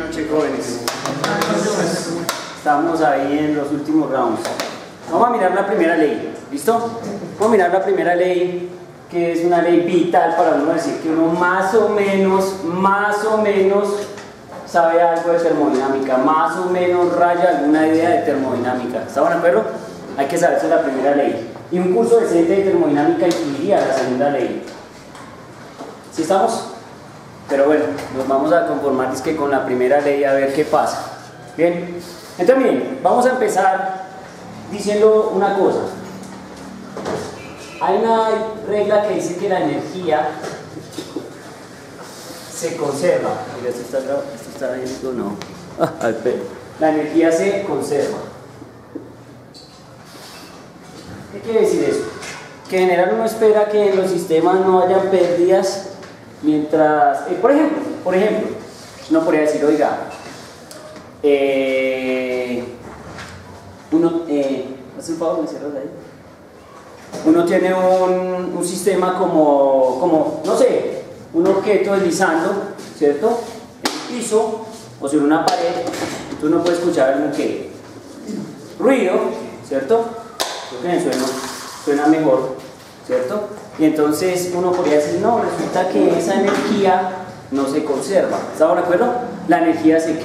noches, jóvenes. Estamos ahí en los últimos rounds. Vamos a mirar la primera ley, ¿listo? Vamos a mirar la primera ley, que es una ley vital para uno decir que uno más o menos sabe algo de termodinámica, más o menos raya alguna idea de termodinámica. ¿Estamos de acuerdo? Hay que saberse la primera ley. Y un curso decente de termodinámica incluiría la segunda ley. ¿Sí estamos? Pero bueno, nos vamos a conformar es que con la primera ley a ver qué pasa. Bien, entonces miren, vamos a empezar diciendo una cosa. Hay una regla que dice que la energía se conserva. Mira, esto está bien o no. La energía se conserva. ¿Qué quiere decir eso? Que en general uno espera que en los sistemas no hayan pérdidas mientras, por ejemplo, uno podría decir, oiga, ¿hace un favor? ¿Me cierras ahí? Uno tiene un sistema como, no sé, un objeto deslizando, ¿cierto? En el piso o sobre una pared, tú no puedes escuchar algún ¿qué? Ruido, ¿cierto? Creo que en el suelo suena mejor, ¿cierto? Y entonces uno podría decir, no, resulta que esa energía no se conserva. ¿Estamos de acuerdo? La energía se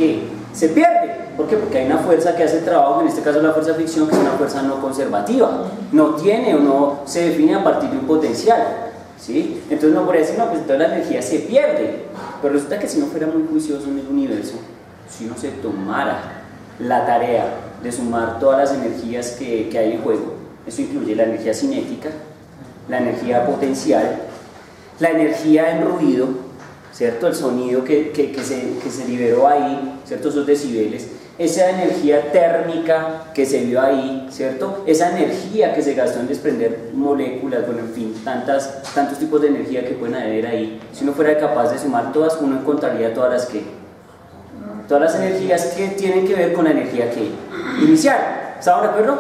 pierde. ¿Por qué? Porque hay una fuerza que hace el trabajo, en este caso la fuerza de fricción, que es una fuerza no conservativa. No tiene o no se define a partir de un potencial. ¿Sí? Entonces uno podría decir, no, pues entonces la energía se pierde. Pero resulta que si no fuera muy juicioso en el universo, si uno se tomara la tarea de sumar todas las energías que hay en juego, eso incluye la energía cinética, la energía potencial, la energía en ruido, ¿cierto? El sonido que se liberó ahí, ¿cierto? Esos decibeles, esa energía térmica que se vio ahí, ¿cierto? Esa energía que se gastó en desprender moléculas, bueno, en fin, tantos tipos de energía que pueden haber ahí. Si uno fuera capaz de sumar todas, uno encontraría todas las energías que tienen que ver con la energía inicial. ¿Estamos de acuerdo?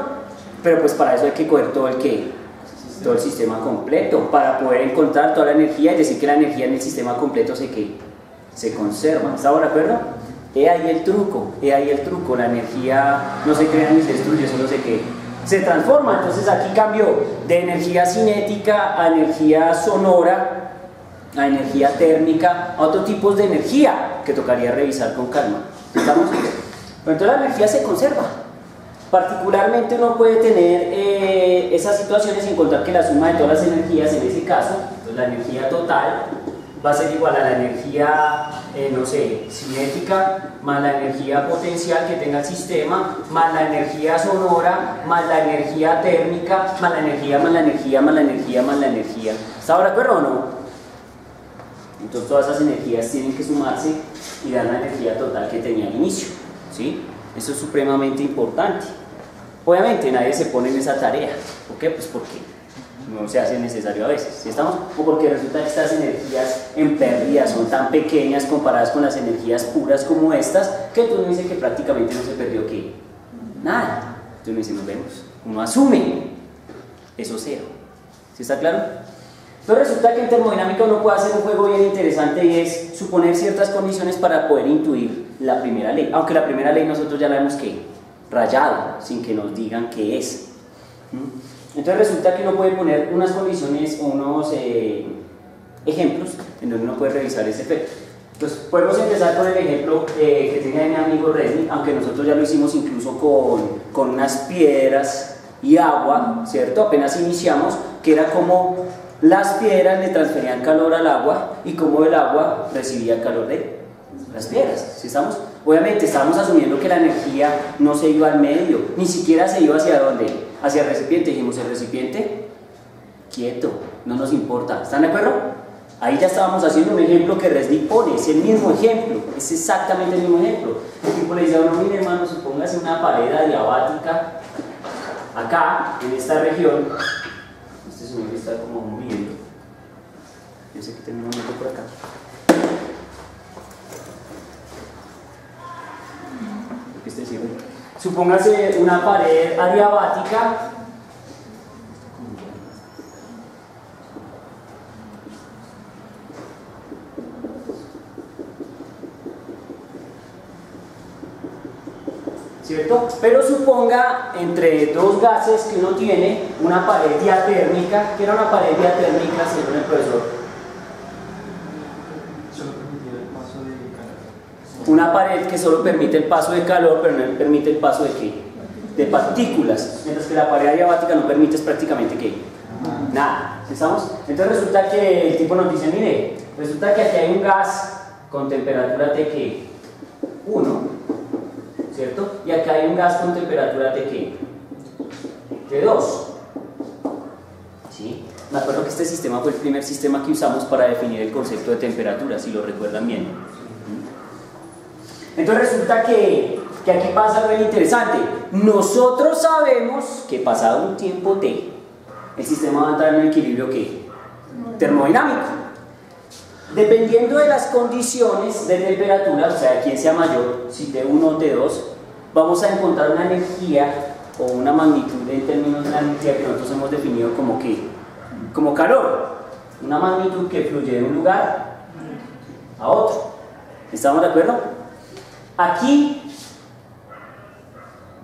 Pero pues para eso hay que coger todo el sistema completo para poder encontrar toda la energía y decir que la energía en el sistema completo se conserva. ¿Estamos de acuerdo? He ahí el truco, la energía no se crea ni se destruye, solo se transforma. Entonces aquí cambio de energía cinética a energía sonora, a energía térmica, a otros tipos de energía que tocaría revisar con calma. ¿Estamos? Pero entonces la energía se conserva. Particularmente uno puede tener esas situaciones y encontrar que la suma de todas las energías, en ese caso, entonces la energía total va a ser igual a la energía, no sé, cinética, más la energía potencial que tenga el sistema, más la energía sonora, más la energía térmica, más la energía, más la energía, más la energía, más la energía. ¿Está de acuerdo o no? Entonces todas esas energías tienen que sumarse y dar la energía total que tenía al inicio, ¿sí? Eso es supremamente importante. Obviamente nadie se pone en esa tarea. ¿Por qué? Pues porque no se hace necesario a veces, ¿sí estamos? O porque resulta que estas energías en pérdida son tan pequeñas comparadas con las energías puras como estas, que entonces uno dice que prácticamente no se perdió ¿qué? Nada. Entonces uno dice, nos vemos. Uno asume eso cero. ¿Sí está claro? Entonces resulta que en termodinámica uno puede hacer un juego bien interesante y es suponer ciertas condiciones para poder intuir la primera ley, aunque la primera ley nosotros ya la hemos rayado sin que nos digan qué es. Entonces resulta que uno puede poner unas condiciones o unos ejemplos en donde uno puede revisar ese efecto. Entonces podemos empezar con el ejemplo que tiene mi amigo Resnick, aunque nosotros ya lo hicimos incluso con unas piedras y agua, ¿cierto? Apenas iniciamos, que era como las piedras le transferían calor al agua y como el agua recibía calor de las piedras. ¿Sí estamos? Obviamente estamos asumiendo que la energía no se iba al medio, ni siquiera se iba hacia dónde, hacia el recipiente. Dijimos, el recipiente quieto, no nos importa. ¿Están de acuerdo? Ahí ya estábamos haciendo un ejemplo que Resnick pone, es el mismo ejemplo, es exactamente el mismo ejemplo. El tipo le dice a uno, mire hermano, supóngase una pared adiabática acá, en esta región. Este señor está como muriendo. Yo sé que tengo un momento por acá. Supóngase una pared adiabática ¿cierto? Pero suponga entre dos gases que uno tiene una pared diatérmica. ¿Qué era una pared diatérmica según el profesor? Una pared que solo permite el paso de calor, pero no permite el paso de ¿qué? De partículas, mientras que la pared adiabática no permite prácticamente ¿qué? Nada. ¿Estamos? Entonces resulta que el tipo nos dice, mire, resulta que aquí hay un gas con temperatura T que 1, ¿cierto? Y acá hay un gas con temperatura T que T2. ¿Sí? Me acuerdo que este sistema fue el primer sistema que usamos para definir el concepto de temperatura, si lo recuerdan bien. Entonces resulta que aquí pasa algo bien interesante. Nosotros sabemos que pasado un tiempo T, el sistema va a entrar en un equilibrio ¿qué? Termodinámico. Dependiendo de las condiciones de temperatura, o sea, quién sea mayor, si T1 o T2, vamos a encontrar una energía o una magnitud en términos de la energía que nosotros hemos definido como ¿qué? Como calor. Una magnitud que fluye de un lugar a otro. ¿Estamos de acuerdo? Aquí,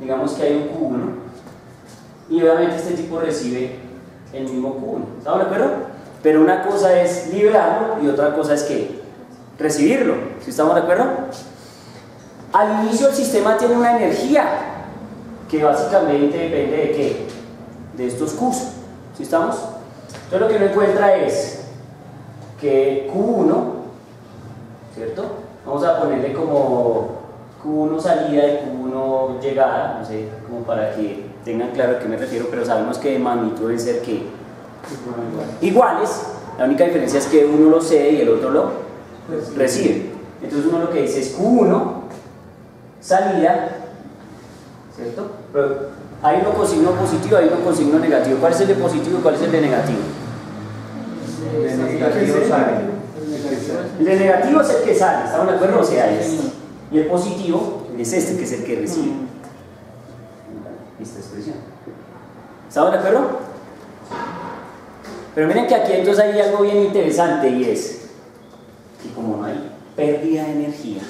digamos que hay un Q1 y obviamente este tipo recibe el mismo Q1. ¿Estamos de acuerdo? Pero una cosa es liberarlo y otra cosa es que recibirlo. ¿Sí estamos de acuerdo? Al inicio el sistema tiene una energía que básicamente depende de ¿qué? De estos Qs. ¿Sí estamos? Entonces lo que uno encuentra es que Q1, ¿cierto? Vamos a ponerle como Q1 salida y Q1 llegada, no sé, como para que tengan claro a qué me refiero, pero sabemos que de magnitud deben ser que iguales. La única diferencia es que uno lo cede y el otro lo recibe. Entonces uno lo que dice es Q1 salida, ¿cierto? Pero hay uno con signo positivo, hay uno con signo negativo. ¿Cuál es el de positivo y cuál es el de negativo? El de negativo sale. El de negativo es el que sale, ¿estamos de acuerdo? O sea, y el positivo es este, que es el que recibe esta expresión. ¿Estamos de acuerdo? Pero miren que aquí entonces hay algo bien interesante y es que como no hay pérdida de energía,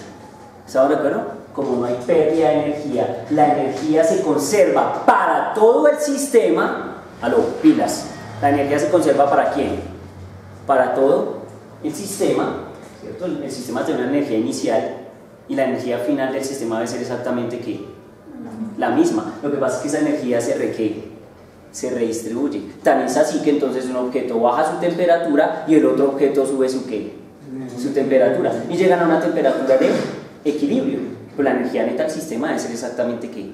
¿estamos de acuerdo? Como no hay pérdida de energía, la energía se conserva para todo el sistema. Aló, pilas. La energía se conserva ¿para quién? Para todo el sistema, ¿cierto? El sistema tiene una energía inicial y la energía final del sistema debe ser exactamente ¿qué? La misma. Lo que pasa es que esa energía se redistribuye. Tan es así que entonces un objeto baja su temperatura y el otro objeto sube su ¿qué? Su temperatura. Y llegan a una temperatura de equilibrio. Pero la energía neta del sistema debe ser exactamente ¿qué?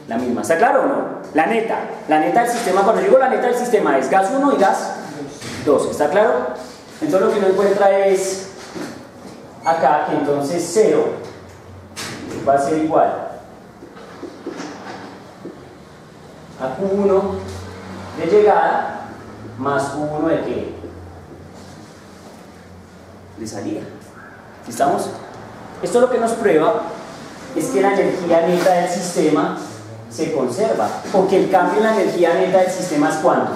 La misma. ¿Está claro o no? La neta del sistema, cuando digo la neta del sistema es gas 1 y gas 2. ¿Está claro? Entonces lo que uno encuentra es acá que entonces 0 va a ser igual a Q1 de llegada más Q1 de ¿qué? De salida. ¿Estamos? Esto lo que nos prueba es que la energía neta del sistema se conserva, porque el cambio en la energía neta del sistema es ¿cuánto?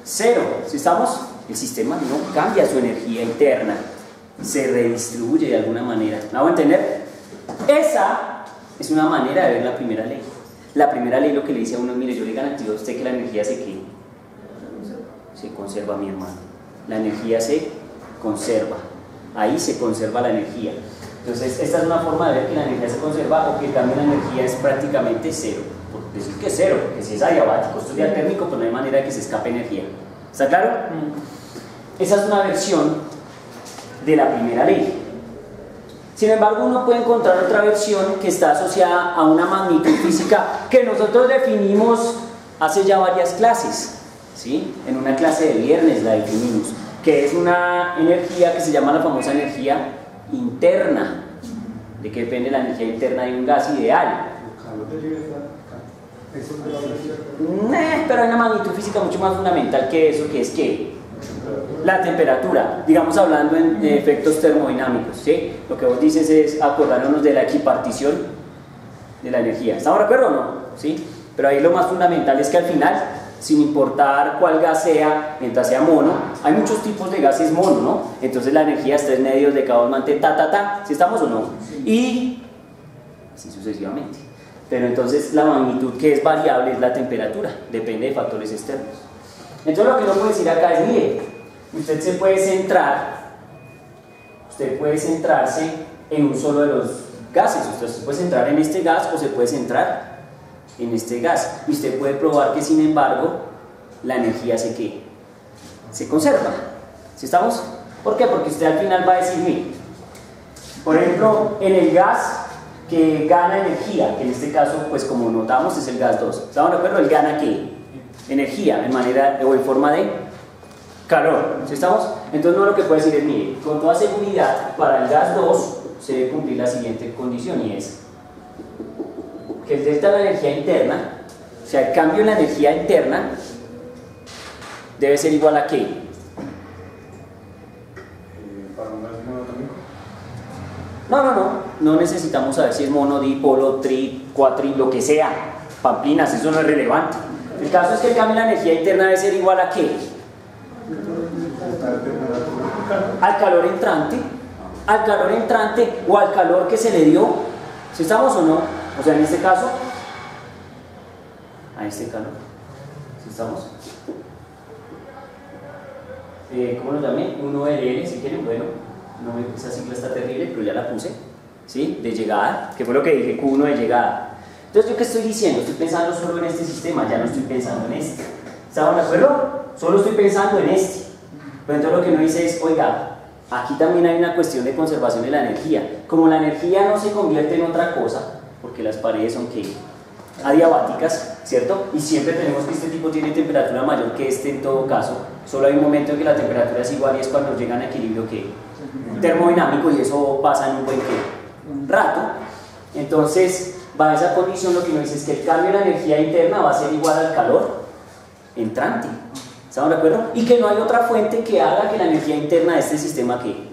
0. ¿Sí estamos? El sistema no cambia su energía interna, se redistribuye de alguna manera. ¿Me hago entender? Esa es una manera de ver la primera ley. La primera ley lo que le dice a uno, mire, yo le garantizo a usted que la energía se conserva, mi hermano. La energía se conserva. Ahí se conserva la energía. Entonces, esta es una forma de ver que la energía se conserva o que también la energía es prácticamente cero. Por decir que es cero, porque si es adiabático, esto es diatérmico, pues no hay manera de que se escape energía. ¿Está claro? Esa es una versión de la primera ley. Sin embargo, uno puede encontrar otra versión que está asociada a una magnitud física que nosotros definimos hace ya varias clases, ¿sí? En una clase de viernes la definimos, que es una energía que se llama la famosa energía interna. ¿De qué depende la energía interna de un gas ideal? Pero hay una magnitud física mucho más fundamental que eso, que es que la temperatura, digamos hablando en efectos termodinámicos, ¿sí? Lo que vos dices es acordarnos de la equipartición de la energía. ¿Estamos de acuerdo o no? ¿Sí? Pero ahí lo más fundamental es que al final, sin importar cuál gas sea, mientras sea mono, hay muchos tipos de gases mono, ¿no? Entonces la energía es 3 medios de cada mante, ¿sí estamos o no? Y así sucesivamente. Pero entonces la magnitud que es variable es la temperatura, depende de factores externos. Entonces lo que uno puede decir acá es, mire, usted puede centrarse en un solo de los gases, usted se puede centrar en este gas o se puede centrar en este gas, y usted puede probar que sin embargo la energía se conserva. ¿Sí estamos? ¿Por qué? Porque usted al final va a decir, mire, por ejemplo, en el gas que gana energía, que en este caso, pues como notamos, es el gas 2. ¿Estamos de acuerdo? Él gana ¿qué? Energía en manera o en forma de calor. ¿Sí estamos? Entonces uno lo que puede decir es, mire, con toda seguridad, para el gas 2 se debe cumplir la siguiente condición, y es que el delta de la energía interna, o sea, el cambio en la energía interna, debe ser igual a ¿qué? ¿Para un gas monotónico? No necesitamos saber si es mono, dipolo, tri, cuatri, lo que sea, pamplinas, eso no es relevante. El caso es que el cambio en la energía interna debe ser igual a ¿qué? Al calor entrante o al calor que se le dio. ¿Sí estamos o no? O sea, en este caso, a este calor. ¿Sí estamos? ¿Cómo lo llamé? 1LL, si quieren, bueno, no, esa sigla está terrible, pero ya la puse, ¿sí? De llegada, que fue lo que dije, Q1 de llegada. Entonces, ¿yo qué estoy diciendo? Estoy pensando solo en este sistema, ya no estoy pensando en este. ¿Estaban de acuerdo? Solo estoy pensando en este. Pero entonces lo que uno dice es, oiga, aquí también hay una cuestión de conservación de la energía. Como la energía no se convierte en otra cosa, porque las paredes son ¿qué? Adiabáticas, ¿cierto? Y siempre tenemos que este tipo tiene temperatura mayor que este en todo caso. Solo hay un momento en que la temperatura es igual y es cuando llegan a equilibrio ¿qué? Termodinámico, y eso pasa en un buen rato. Entonces, va a esa condición, lo que uno dice es que el cambio de la energía interna va a ser igual al calor entrante. ¿Estamos de acuerdo? Y que no hay otra fuente que haga que la energía interna de este sistema que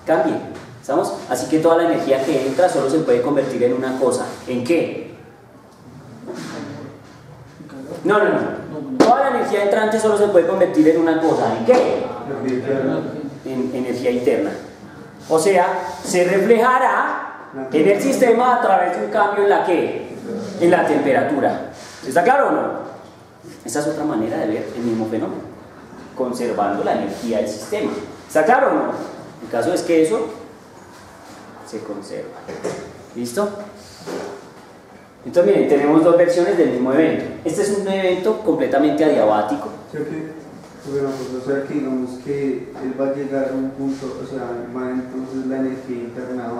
cambie. ¿Estamos? Así que toda la energía que entra solo se puede convertir en una cosa. ¿En qué? No. Toda la energía entrante solo se puede convertir en una cosa. ¿En qué? En energía interna. O sea, se reflejará en el sistema a través de un cambio en la ¿qué? En la temperatura. ¿Está claro o no? Esa es otra manera de ver el mismo fenómeno, conservando la energía del sistema. ¿Está claro o no? El caso es que eso se conserva. ¿Listo? Entonces miren, tenemos dos versiones del mismo evento. Este es un evento completamente adiabático. O sea que digamos que él va a llegar a un punto, o sea, entonces la energía interna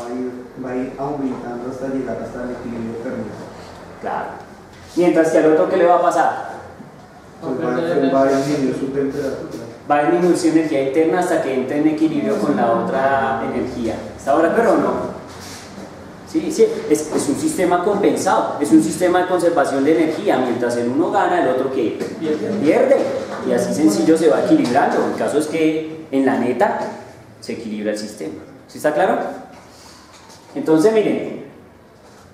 va a ir aumentando hasta llegar hasta el equilibrio térmico. Claro. Mientras que al otro, ¿qué le va a pasar? Va a disminuir su temperatura. Va a disminuir su energía interna hasta que entre en equilibrio con la otra energía. ¿Está ahora pero no? Sí, es un sistema compensado, es un sistema de conservación de energía. Mientras el uno gana, el otro ¿qué? Pierde. Y así sencillo se va equilibrando. El caso es que en la neta se equilibra el sistema. ¿Sí está claro? Entonces miren,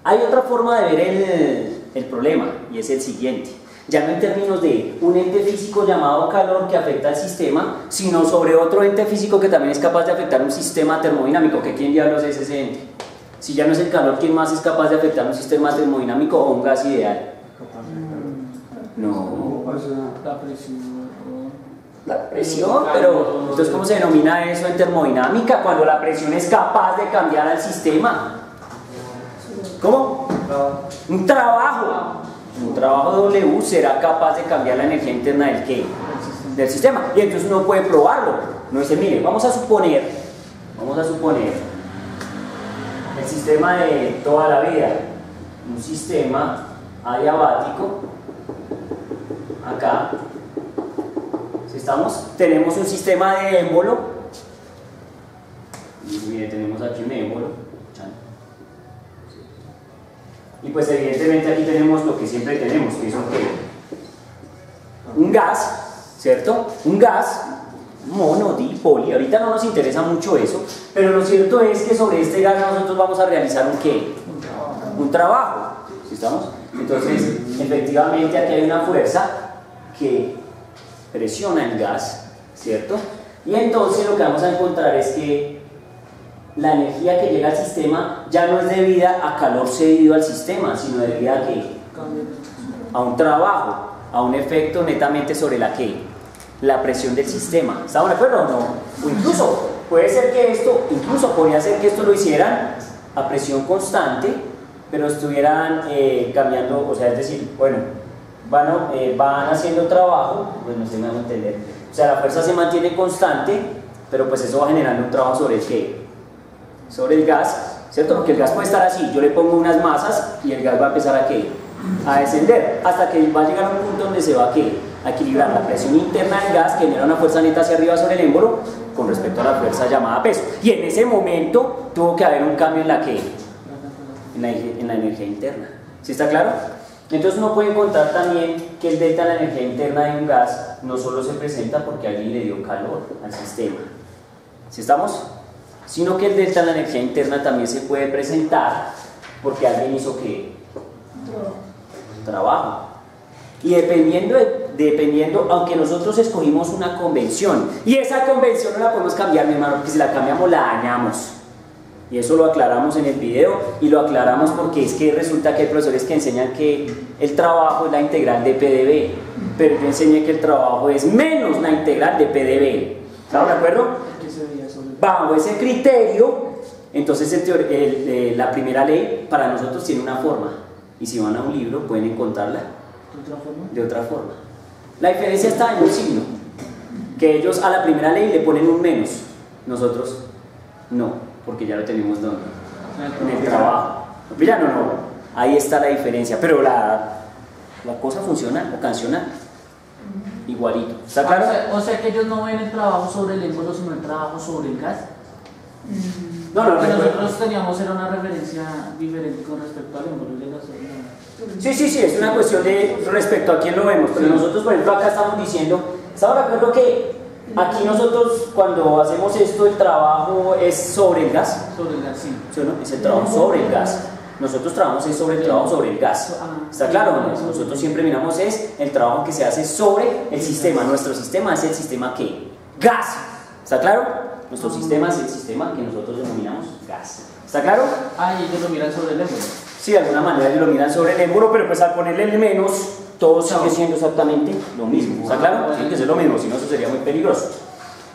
hay otra forma de ver el problema, y es el siguiente. Ya no en términos de un ente físico llamado calor que afecta al sistema, sino sobre otro ente físico que también es capaz de afectar un sistema termodinámico. ¿Que quién diablos es ese ente? Si ya no es el calor, ¿quién más es capaz de afectar un sistema termodinámico o un gas ideal? No. La presión. La presión, pero entonces ¿cómo se denomina eso en termodinámica? Cuando la presión es capaz de cambiar al sistema. ¿Cómo? Un trabajo. Un trabajo W será capaz de cambiar la energía interna del ¿qué? Del sistema. Y entonces uno puede probarlo. Uno dice, mire, vamos a suponer el sistema de toda la vida, un sistema adiabático. Acá, si estamos, tenemos un sistema de émbolo. Y mire, tenemos aquí un émbolo. Y pues evidentemente aquí tenemos lo que siempre tenemos, que es un gas, ¿cierto? Un gas mono, di, poli. Ahorita no nos interesa mucho eso, pero lo cierto es que sobre este gas nosotros vamos a realizar un ¿qué? Un trabajo. ¿Sí estamos? Entonces, efectivamente aquí hay una fuerza que presiona el gas, ¿cierto? Y entonces lo que vamos a encontrar es que la energía que llega al sistema ya no es debida a calor cedido al sistema, sino debida a ¿qué? A un trabajo, a un efecto netamente sobre la ¿qué? La presión del sistema. ¿Estamos de acuerdo o no? O incluso puede ser que esto, incluso podría ser que esto lo hicieran a presión constante, pero estuvieran cambiando, o sea, es decir, bueno, van haciendo trabajo, pues no sé, me hago entender. O sea, la fuerza se mantiene constante, pero pues eso va generando un trabajo sobre el ¿qué? Sobre el gas, ¿cierto? Porque el gas puede estar así, yo le pongo unas masas y el gas va a empezar a ¿qué? A descender, hasta que va a llegar a un punto donde se va a ¿qué? A equilibrar la presión interna del gas, que genera una fuerza neta hacia arriba sobre el émbolo, con respecto a la fuerza llamada peso. Y en ese momento tuvo que haber un cambio en la ¿qué? En la energía interna. ¿Sí está claro? Entonces uno puede encontrar también que el delta de la energía interna de un gas no solo se presenta porque alguien le dio calor al sistema, ¿sí estamos? Sino que el delta de la energía interna también se puede presentar porque alguien hizo ¿qué? Trabajo. Y dependiendo, aunque nosotros escogimos una convención, y esa convención no la podemos cambiar, mi hermano, porque si la cambiamos la dañamos. Y eso lo aclaramos en el video, y lo aclaramos porque es que resulta que hay profesores que enseñan que el trabajo es la integral de PdB, pero yo enseñé que el trabajo es menos la integral de PdB. ¿Estamos de acuerdo? Bajo ese criterio, entonces la primera ley para nosotros tiene una forma, y si van a un libro pueden encontrarla de otra forma. La diferencia está en un signo, que ellos a la primera ley le ponen un menos, nosotros no, porque ya lo tenemos donde en el trabajo. Ya no, ahí está la diferencia, pero la cosa funciona o canciona igualito. ¿Está claro? O sea que ellos no ven el trabajo sobre el émbolo, sino el trabajo sobre el gas. No, nosotros teníamos era una referencia diferente con respecto al émbolo de gasolina. Sí, es una cuestión de respecto a quién lo vemos, pero nosotros, por ejemplo, acá estamos diciendo, ¿estamos de acuerdo que aquí nosotros cuando hacemos esto el trabajo es sobre el gas? Sobre el gas, sí. ¿Sí o no? Es el trabajo sobre el gas. Nosotros trabajamos es sobre el trabajo sobre el gas. ¿Está claro? Nosotros siempre miramos es el trabajo que se hace sobre el sistema. Nuestro sistema es el sistema ¿qué? Gas. ¿Está claro? Nuestro sistema es el sistema que nosotros denominamos gas. ¿Está claro? Y ellos lo miran sobre el émbolo. Sí, de alguna manera ellos lo miran sobre el émbolo, pero pues al ponerle el menos, todo sigue siendo exactamente lo mismo. ¿Está claro? Tiene que ser lo mismo, si no eso sería muy peligroso.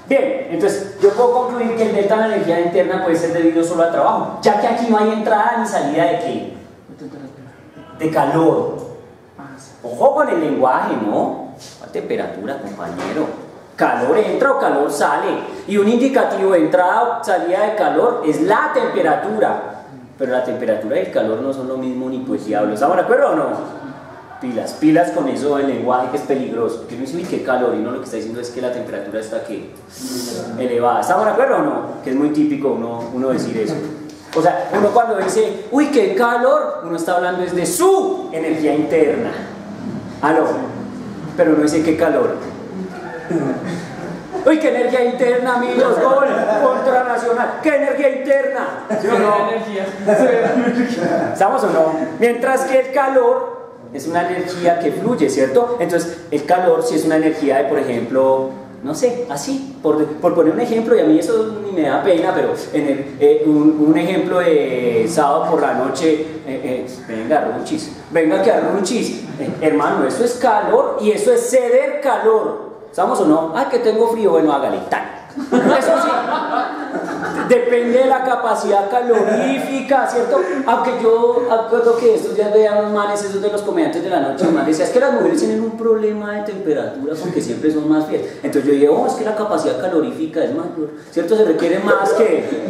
Bien, entonces yo puedo concluir que el delta de la energía interna puede ser debido solo al trabajo, ya que aquí no hay entrada ni salida de ¿qué? De calor. Ojo con el lenguaje, ¿no? ¿Cuál temperatura, compañero? Calor entra o calor sale. Y un indicativo de entrada o salida de calor es la temperatura. Pero la temperatura y el calor no son lo mismo ni pues diablo. ¿Estamos de acuerdo o no? Pilas con eso del lenguaje que es peligroso. Porque uno dice, uy, qué calor, y no lo que está diciendo es que la temperatura está ¿qué? Elevada. ¿Estamos de acuerdo o no? Que es muy típico uno decir eso. O sea, uno cuando dice, uy, qué calor, uno está hablando es de su energía interna. ¿Aló? Pero no dice qué calor. Uy, qué energía interna, amigos, gol contra Nacional. ¿Qué energía interna? ¿Sí o no? ¿Estamos o no? Mientras que el calor es una energía que fluye, ¿cierto? Entonces, el calor sí es una energía de, por ejemplo, no sé, así, por poner un ejemplo, y a mí eso ni me da pena, pero un ejemplo de sábado por la noche, venga que arrunchis, hermano, eso es calor y eso es ceder calor. ¿Estamos o no? Que tengo frío, bueno, hágale, tal. Eso sí, depende de la capacidad calorífica, ¿cierto? Aunque yo acuerdo que estos días veía unos manes, esos de los comediantes de la noche, man, decía, es que las mujeres tienen un problema de temperatura porque siempre son más frías. Entonces yo dije, es que la capacidad calorífica es mayor, ¿cierto? Se requiere más que...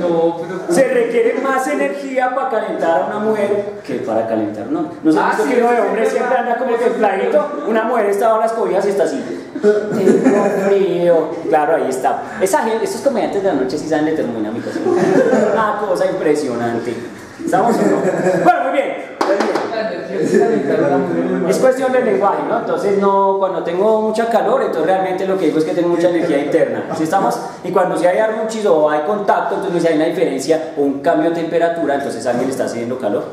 Se requiere más energía para calentar a una mujer que para calentar un hombre. ¿No se ha visto que uno de hombre siempre anda como templadito? Una mujer está bajo las cobijas y está así. Tengo frío. Claro, ahí está. Esos comediantes de la noche sí saben de termodinámica. Una cosa impresionante. ¿Estamos o no? Bueno, muy bien. Es cuestión del lenguaje, ¿no? Entonces, cuando tengo mucha calor, entonces realmente lo que digo es que tengo mucha energía interna. ¿Sí estamos? Y cuando si hay arrunchis o hay contacto, entonces si hay una diferencia o un cambio de temperatura, entonces alguien está haciendo calor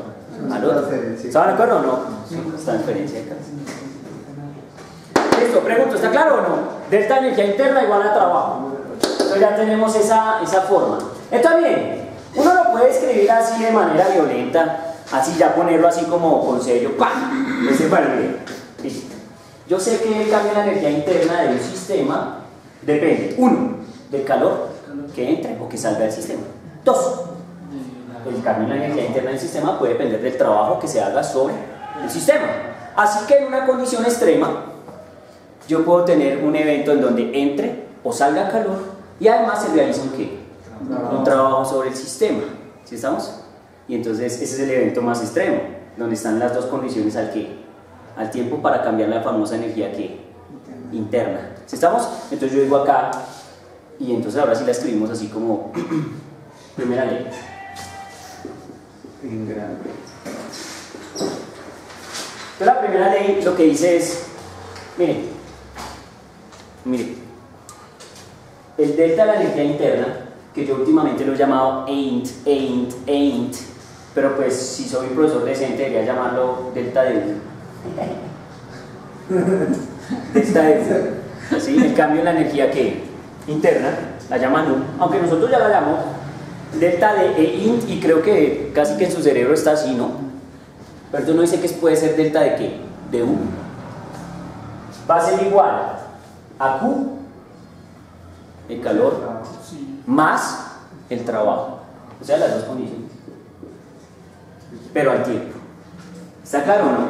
al otro. ¿Estaban de acuerdo o no? Esta diferencia de calor. Listo, pregunto, ¿está claro o no? Delta de energía interna igual a trabajo. Entonces ya tenemos esa forma. Entonces bien, lo puede escribir así de manera violenta, así ya ponerlo así como con sello, ¡pam! Bueno, mire, listo. Yo sé que el cambio de la energía interna de un sistema depende, 1, del calor que entre o que salga del sistema. 2, el cambio de la energía interna del sistema puede depender del trabajo que se haga sobre el sistema. Así que en una condición extrema, yo puedo tener un evento en donde entre o salga calor y además se realiza un trabajo sobre el sistema. ¿Sí estamos? Y entonces ese es el evento más extremo, donde están las dos condiciones al tiempo para cambiar la famosa energía interna. ¿Sí estamos? Entonces yo digo acá, y entonces ahora sí la escribimos así como primera ley. En grande. Entonces la primera ley lo que dice es, mire, el delta de la energía interna, que yo últimamente lo he llamado ain't, pero pues si soy un profesor decente debería llamarlo delta de delta de ¿sí? En cambio la energía interna la llaman U, aunque nosotros ya la llamamos delta de int y creo que casi que en su cerebro está así, ¿no? Pero tú no dice que puede ser delta de ¿qué? De U. Va a ser igual a Q, el calor, más el trabajo. O sea, las dos condiciones. Pero al tiempo. ¿Está claro o no?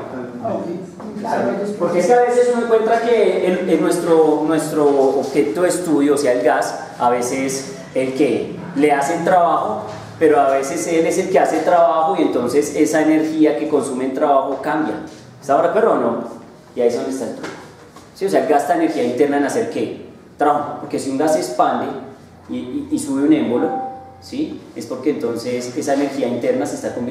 Porque es que a veces uno encuentra que nuestro objeto de estudio, o sea el gas, a veces el que le hace el trabajo, pero a veces él es el que hace el trabajo y entonces esa energía que consume el trabajo cambia. ¿Está de acuerdo o no? Y ahí es donde está el truco. ¿Sí? O sea, gasta energía interna en hacer ¿qué? Trabajo. Porque si un gas se expande y sube un émbolo, ¿sí? Es porque entonces esa energía interna se está convirtiendo